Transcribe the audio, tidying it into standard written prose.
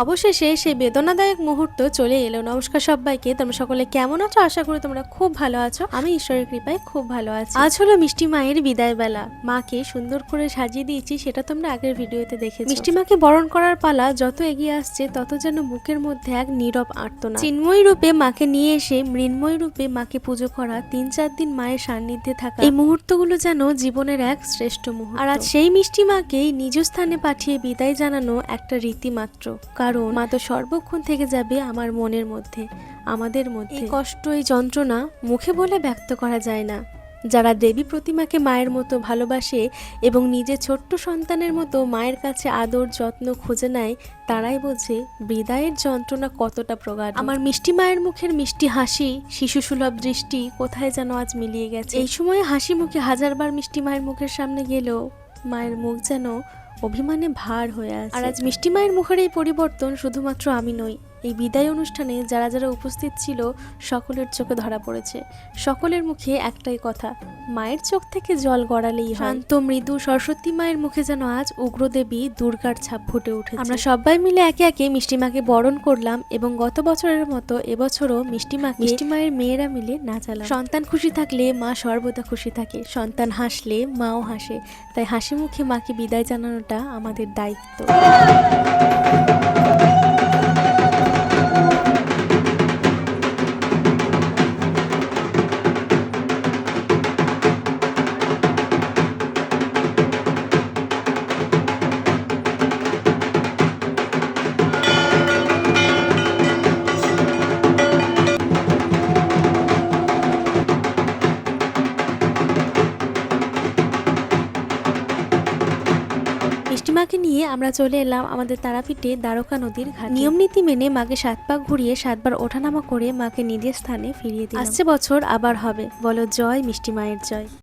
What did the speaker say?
অবশেষে সেই বেদনাদায়ক মুহূর্ত চলে এলো। নমস্কার সবাইকে, তোমরা সকলে কেমন আছো? আশা করি তোমরা খুব ভালো আছো। আমি ঈশ্বরের কৃপায় খুব ভালো আছি। আজ হলো মিষ্টি মায়ের বিদায় বেলা। মাকে সুন্দর করে সাজিয়ে দিয়েছি, সেটা তোমরা আগের ভিডিওতে দেখেছো। মিষ্টি মাকে বরণ করার পালা যত এগিয়ে আসছে তত যেন বুকের মধ্যে এক নীরব আর্তনাদ। চিন্ময়ী রূপে মাকে নিয়ে এসে মৃন্ময় রূপে মাকে পুজো করা, ৩-৪ দিন মায়ের সান্নিধ্যে থাকা, এই মুহূর্তগুলো যেন জীবনের এক শ্রেষ্ঠ মুহূর্ত। আর আজ সেই মিষ্টি মাকেই নিজ স্থানে পাঠিয়ে বিদায় জানানো একটা রীতি মাত্র, কারণ মা তো সর্বক্ষণ থেকে যাবে আমার মনের মধ্যে, আমাদের মধ্যে। এই কষ্ট, এই যন্ত্রণা মুখে বলে ব্যক্ত করা যায় না। যারা দেবী প্রতিমাকে মায়ের মতো ভালোবাসে এবং নিজের ছোট্ট সন্তানের মতো মায়ের কাছে আদর যত্ন খুঁজে নেয়, তারাই বোঝে বিদায়ের যন্ত্রণা কতটা প্রগাঢ়। আমার মিষ্টি মায়ের মুখের মিষ্টি হাসি, শিশুসুলভ দৃষ্টি কোথায় যেন আজ মিলিয়ে গেছে। এই সময়ে হাসি মুখে হাজারবার মিষ্টি মায়ের মুখের সামনে গেলেও মায়ের মুখ যেন অভিমানে ভার হয়ে আছে। আর আজ মিষ্টি মায়ের মুখের এই পরিবর্তন শুধুমাত্র আমি নই, এই বিদায় অনুষ্ঠানে যারা যারা উপস্থিত ছিল সকলের চোখে ধরা পড়েছে। সকলের মুখে একটাই কথা, মায়ের চোখ থেকে জল গড়ালেই হয়। শান্ত মৃদু সরস্বতী মায়ের মুখে যেন আজ উগ্রদেবী দুর্গার ছাপ ফুটে উঠেছে। আমরা সবাই মিলে একে একে মিষ্টি মাকে বরণ করলাম এবং গত বছরের মতো এবছরও মিষ্টি মায়ের মেয়েরা মিলে নাচালাম। সন্তান খুশি থাকলে মা সর্বদা খুশি থাকে, সন্তান হাসলে মাও হাসে। তাই হাসি মুখে মাকে বিদায় জানানোটা আমাদের দায়িত্ব। মিষ্টিমাকে নিয়ে আমরা চলে এলাম আমাদের তারাপীঠে দ্বারকা নদীর ঘাট। নিয়ম নীতি মেনে মাকে 7 পাক ঘুরিয়ে 7 বার ওঠানামা করে মাকে নিজের স্থানে ফিরিয়ে দিলাম। আসছে বছর আবার হবে। বলো জয় মিষ্টি মায়ের জয়।